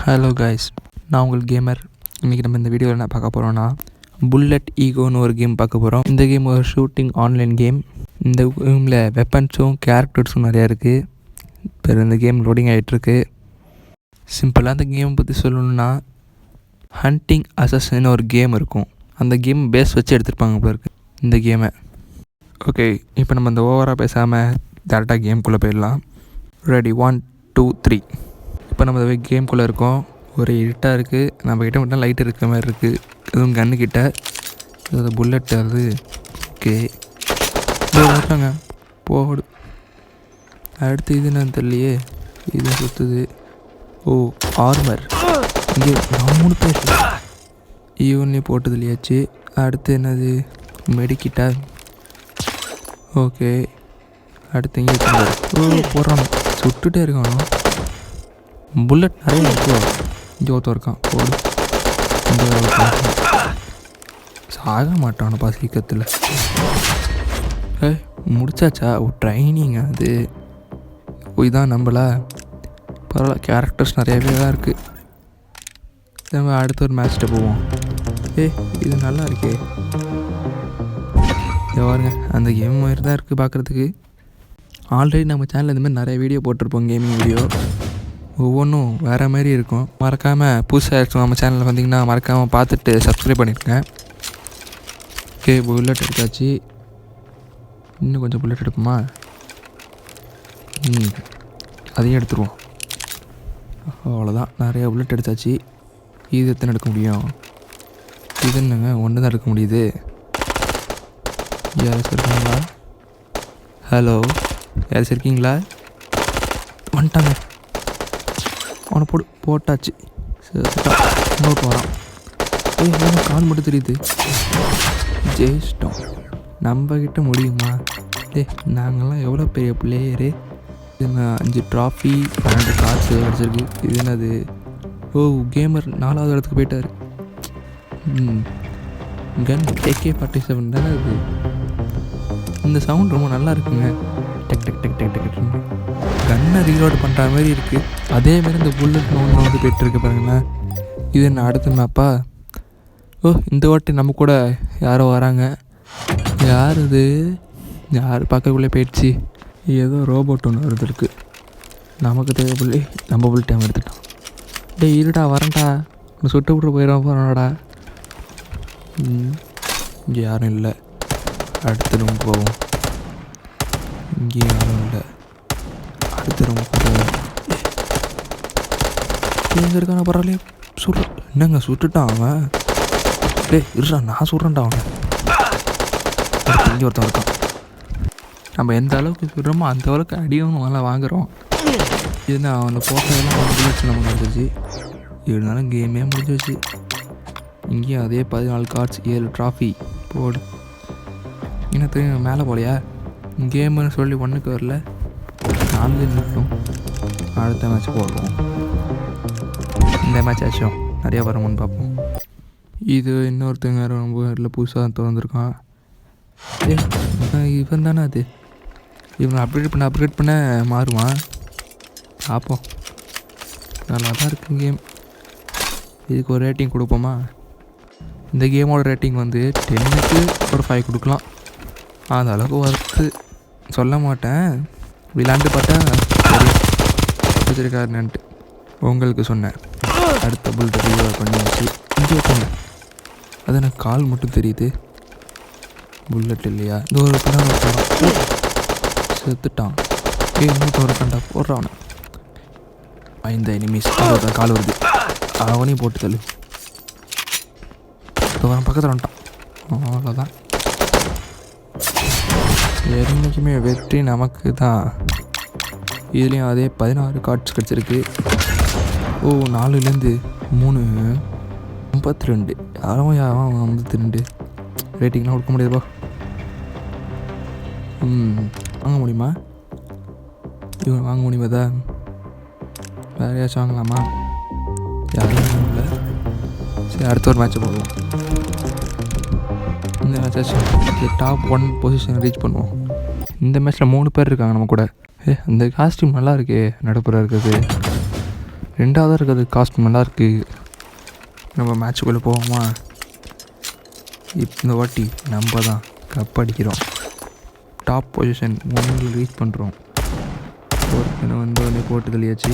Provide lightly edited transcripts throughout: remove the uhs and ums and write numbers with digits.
Hello guys, நான் உங்கள் gamer. இன்றைக்கி நம்ம இந்த வீடியோவில் என்ன பார்க்க போகிறோன்னா, புல்லட் ஈகோன்னு ஒரு கேம் பார்க்க போகிறோம். இந்த கேம் ஒரு ஷூட்டிங் ஆன்லைன் கேம். இந்த கேமில் வெப்பன்ஸும் கேரக்டர்ஸும் நிறையா இருக்குது. இப்போ இந்த கேம் லோடிங் ஆகிட்டுருக்கு. சிம்பிளாக அந்த கேமை பற்றி சொல்லணுன்னா, ஹண்டிங் அசஸ்ன்னு ஒரு கேம் இருக்கும். அந்த கேம் பேஸ் வச்சு எடுத்துருப்பாங்க போல இருக்குது இந்த கேமை. ஓகே, இப்போ நம்ம இந்த ஓவராக பேசாமல் டேரெக்டாக கேம்குள்ளே போயிடலாம். ரெடி, 1 2 3. இப்போ நம்ம கேம்குள்ளே இருக்கோம். ஒரு இருட்டாக இருக்குது. நம்ம கிட்ட மட்டும் லைட் இருக்கிற மாதிரி இருக்குது. எதுவும் கன்று கிட்ட அது புல்லட் அது. ஓகே, வர்றாங்க போடு. அடுத்து இது என்னன்னு தெரியலையே. இது சுற்றுது. ஓ, ஆர்மர். இங்கே 3 பேர் ஈவன்லேயே போட்டது இல்லையாச்சு. அடுத்து என்னது, மெடிக்கிட்டா. ஓகே, அடுத்து இங்கே போடுறான். சுட்டுட்டே இருக்கானோ. புல்லட் நிறைய இருக்கோ. இங்கே ஒருத்தர் இருக்கான். போடு. சாக மாட்டானப்பா சீக்கிரத்தில். முடிச்சாச்சா? ஓ, ட்ரைனிங் அது. இதான் நம்மளா. பரவாயில்ல, கேரக்டர்ஸ் நிறையவே தான் இருக்குது. நம்ம அடுத்த ஒரு மேட்ச்கிட்ட போவோம். இது நல்லா இருக்கே. பாருங்க, அந்த கேம் மாதிரி தான் இருக்குது பார்க்குறதுக்கு. ஆல்ரெடி நம்ம சேனலில் இந்தமாதிரி நிறைய வீடியோ போட்டிருப்போம், கேமிங் வீடியோ. ஒவ்வொன்றும் வேறு மாதிரி இருக்கும். மறக்காமல் புதுசாக இருக்கும் நம்ம சேனலில் வந்தீங்கன்னா மறக்காமல் பார்த்துட்டு சப்ஸ்கிரைப் பண்ணியிருக்கேன். ஓகே, புல்லட் எடுத்தாச்சு. இன்னும் கொஞ்சம் புல்லட் எடுப்போமா? அதையும் எடுத்துருவோம். அவ்வளோதான், நிறையா புல்லட் எடுத்தாச்சு. இது எத்தனை எடுக்க முடியும்? இது என்னங்க, ஒன்று தான் எடுக்க முடியுது. யாராச்சும் இருக்கீங்களா? ஹலோ, யாராச்சும் இருக்கீங்களா? வந்துட்டாங்க. அவனை போட்டாச்சு. இன்னொரு வரான். கால் மட்டும் தெரியுது. ஜெயிச்சிட்டோம். நம்மக்கிட்ட முடியுமா? நாங்கள்லாம் எவ்வளோ பெரிய பிளேயரு. இது 5 ட்ராஃபி 12 கார்ட்ஸ் கிடச்சிருக்கு. இது என்னது? ஓ, கேமர் 4வது இடத்துக்கு போயிட்டார். கன் AK-47 தானே இது. இந்த சவுண்ட் ரொம்ப நல்லா இருக்குங்க. Tech tech tech tech tech. கன்னை ரீலோட் பண்ணுற மாதிரி இருக்குது. அதேமாரி இந்த புல்லட் ஒன்று வந்து போய்ட்டுருக்கு பாருங்களேன். இது என்ன அடுத்த மேப்பா? ஓ, இந்த வாட்டி நம்ம கூட யாரோ வராங்க. யார் இது? யார் பார்க்கக்குள்ளே போயிடுச்சு. ஏதோ ரோபோட் ஒன்று வருது இருக்குது. நமக்கு தேவைப்படல. நம்ம புல் டைம் எடுத்துட்டோம். இருடா வரேன்டா. சுட்டு விட்டு போயிடாடா. இங்கே யாரும் இல்லை. அடுத்த ரூம் போவோம். இங்கே யாரும் இல்லை. அடுத்த ரூம் போவோம். எங்கே இருக்கான பரவாயில்லையே. என்னங்க சுட்டுட்டான் அவன். இருடா, நான் சுடுறேன்டா அவனை. இங்கே ஒருத்தன் இருக்கான். நம்ம எந்த அளவுக்கு சுடுறோமோ அந்த அளவுக்கு அடியும் நல்லா வாங்குகிறோம். இதுனா அவனை போட்டதெல்லாம் அவன் புல்லட்ஸ் நமக்கு கிடச்சிச்சு. இருந்தாலும் கேமே முடிஞ்சிச்சு. இங்கேயும் அதே 14 கார்ட்ஸ் 7 ட்ராஃபி போடு. இன்னும் மேலே போலையா? கேமுன்னு சொல்லி ஒன்றுக்கு வரல. 4 நிமிஷம். அடுத்த மேட்ச் போடுவோம். இந்த மேட்ச் ஆச்சும் நிறையா வரும்னு பார்ப்போம். இது இன்னொருத்தங்க ரொம்ப இல்லை, புதுசாக திறந்துருக்கான். இவன் தானே அது. இவன் அப்கிரேட் பண்ண மாறுவான். பார்ப்போம். நல்லா தான் இருக்குது கேம். இதுக்கு ஒரு ரேட்டிங் கொடுப்போமா? இந்த கேமோட ரேட்டிங் வந்து 10க்கு ஒரு 5 கொடுக்கலாம். அந்த அளவுக்கு ஒர்த்து சொல்ல மாட்டேன். விளாண்டு பார்த்தா வச்சிருக்காருன்ட்டு உங்களுக்கு சொன்னேன். அடுத்த புல் டெலிவர் பண்ணி வச்சு இங்கே வைக்கோங்க. அது எனக்கு கால் மட்டும் தெரியுது. புல்லட் இல்லையா? இந்த ஒரு செத்துட்டான். இன்னொருத்த ஒரு கண்டா போடுறான். 5 எனிமீஸ். கால் வருது. அவனையும் போட்டு தள்ளு. பக்கத்தில் வந்துட்டான். அவ்வளோதான். என்றைக்குமே வெற்றி நமக்கு தான். இதுலேயும் அதே 16 கார்ட்ஸ் கிடச்சிருக்கு. ஓ, 4லேருந்து 3 52. யாரும் 52 ரேட்டிங்லாம் கொடுக்க முடியாதுப்பா. வாங்க முடியுமா? இவன் வாங்க முடியுமாதா? வேறு யாச்சும் வாங்கலாமா? யாரும் இல்லை. சரி, அடுத்த ஒரு மேட்ச்சை போடுவோம். இந்த மேட்சாச்சும் டாப் 1 பொசிஷன் ரீச் பண்ணுவோம். இந்த மேட்ச்சில் 3 பேர் இருக்காங்க நம்ம கூட. அந்த காஸ்டியூம் நல்லா இருக்கே, நடுப்புற இருக்குது. 2வது இருக்கிறது காஸ்ட் நல்லா இருக்குது. நம்ம மேட்சுக்குள்ளே போவோமா? இந்த வாட்டி நம்ம தான் கப் அடிக்கிறோம். டாப் பொசிஷன் 1 ரீச் பண்ணுறோம். ஒருத்தனை உடனே போட்டு தள்ளியாச்சு.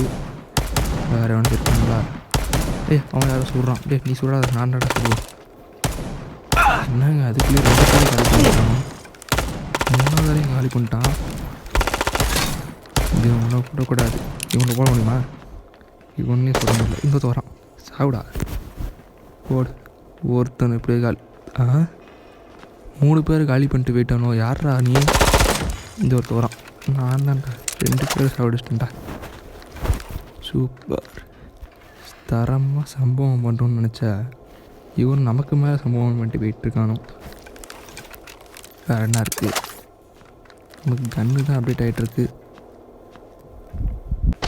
வேறு எவனுக்கு இருக்காங்களா? அவன் யாரும் சொல்கிறான். நீ சொல்கிறாத, நான் நடத்துவோம். என்னங்க அதுக்குள்ளே 2 காலி பண்ணிட்டான். 3வது காலி பண்ணிட்டான். இது ஒன்றை விடக்கூடாது. இவனை போட முடியுமா? இவனே சொல்ல முடியல. இங்கே தோறான். சாவிடா போடு. ஒருத்தன் இப்படி காலி. 3 பேர் காலி பண்ணிட்டு போயிட்டானோ. யாரா நீ? இந்த ஒருத்த வரான். நான் தான்டா 2 பேர் சாப்பிடுச்சிட்டேன்டா. சூப்பர். தரமாக சம்பவம் பண்ணுறோன்னு நினச்சா இவன் நமக்கு மேலே சம்பவம் பண்ணிட்டு போயிட்டுருக்கானோ. வேறு என்ன இருக்குது? நமக்கு கன்று தான் அப்டேட் ஆகிட்டுருக்கு.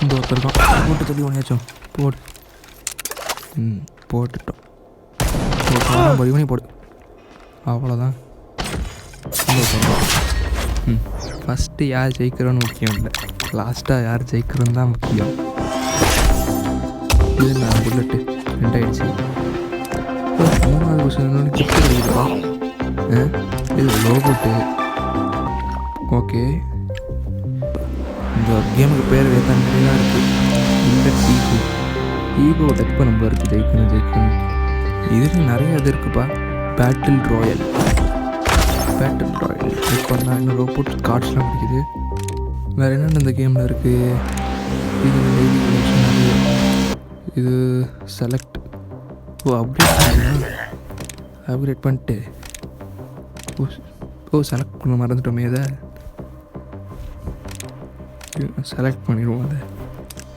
இந்த ஒருத்தருக்கான். போட்டு சொல்லி ஒன்றையாச்சும் போடு. போட்டுட்டோம். இவனே போடு. அவ்வளோதான். ஃபஸ்ட்டு யார் ஜெயிக்கிறோன்னு முக்கியம் இல்லை, லாஸ்ட்டாக யார் ஜெயிக்கிறோன்னு தான் முக்கியம். இது நான் புல்லட்டு 2 ஆகிடுச்சு. 3வது வருஷம் கிஃப்ட் கிடைக்குதா? இது லோபோட்டு. ஓகே, இந்த கேமுக்கு பேர் நிறையா இருக்குது. இந்த ஈகோ டச் பண்ண நம்ம இருக்குது. ஜெயிக்கணும். இதில் நிறைய இது இருக்குப்பா. பேட்டில் ராயல் இப்போ நான் இன்னும் ரோபோட் கார்ட்ஸ்லாம் கிடைக்குது. வேறு என்னென்ன இந்த கேமில் இருக்குது? இது செலக்ட். அப்கிரேட் பண்ணிட்டு செலக்ட் பண்ண மறந்துட்டோமே. இதை செலக்ட் பண்ணிடுவோம். அதை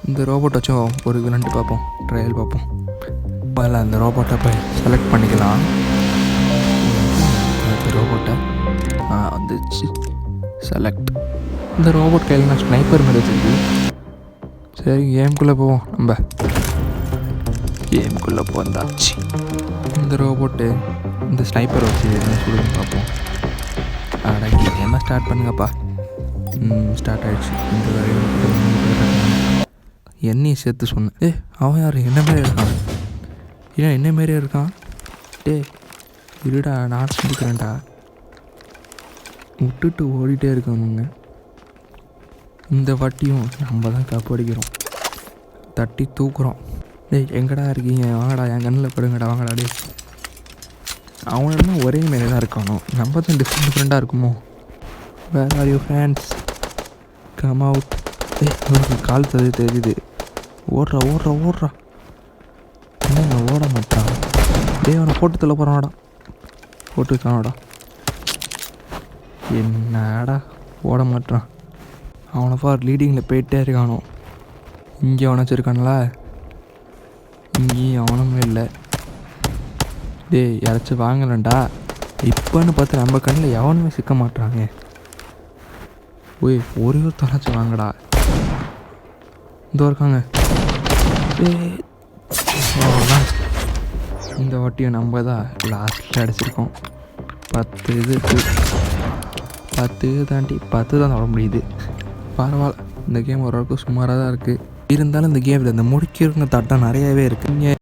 இந்த ரோபோட் வச்சும் ஒரு 2 பார்ப்போம், ட்ரையல் பார்ப்போம். அதில் அந்த ரோபோட்டை போய் செலக்ட் பண்ணிக்கலாம். அந்த ரோபோட்டை வந்துச்சு செலக்ட். இந்த ரோபோட் கையில் நான் ஸ்னைப்பர் மேலே வச்சுருக்கு. சரி, கேமுக்குள்ளே போவோம். நம்ம கேமுக்குள்ளே போந்தாச்சு. இந்த ரோபோட்டு இந்த ஸ்னைப்பர் வச்சு என்ன சொல்லுங்க பார்ப்போம். கேமை ஸ்டார்ட் பண்ணுங்கப்பா. ஸ்டார்ட் ஆகிடுச்சு. இந்த என்னையும் சேர்த்து சொன்னேன். அவன் யார்? என்ன மாரி இருக்கான்? ஏன் என்ன மாரியே இருக்கான்? இருடா, நான் சொல்லிக்கிறேன்டா. விட்டுட்டு ஓடிட்டே இருக்கானுங்க. இந்த வாட்டியும் நம்ம தான் கப் அடிக்கிறோம். தட்டி தூக்குறோம். எங்கடா இருக்கீங்க? வாங்கடா, என் கண்ணில் படுங்கடா, வாங்கடா. அவனெல்லாம் ஒரே மாரி தான் இருக்கானோ. நம்ம தான் டிஃப்ரெண்ட்டாக இருக்குமோ? Where are you friends? Come out. கால் தெரியுது. ஓடுறா. என்னங்க ஓட மாட்டான்? அவனை போட்டு தள்ள போகிறான்டா. போட்டுருக்கானடா. என்னடா ஓட மாட்டான்? அவனை பார், லீடிங்கில் போயிட்டே இருக்கானோ. இங்கே அவனை வச்சுருக்கான்ல, இங்கேயும் அவனுமே இல்லை. யாராச்சும் வாங்கலண்டா. இப்போன்னு பார்த்து நம்ம கண்ணில் எவனுமே சிக்க மாட்டாங்க. ஒரே ஒரு தராச்சும் வாங்கடா. இந்த இருக்காங்க. அவ்வளோதான். இந்த வாட்டியும் நம்ம தான் லாஸ்ட்டில் அடிச்சிருக்கோம். 10 இது 10 தாண்டி 10 தான் தொட முடியுது. பரவாயில்ல, இந்த கேம் ஓரளவுக்கு சுமாராக தான் இருக்குது. இருந்தாலும் இந்த கேமில் இந்த முடிக்கிறவங்க தட்டம் நிறையாவே இருக்குது.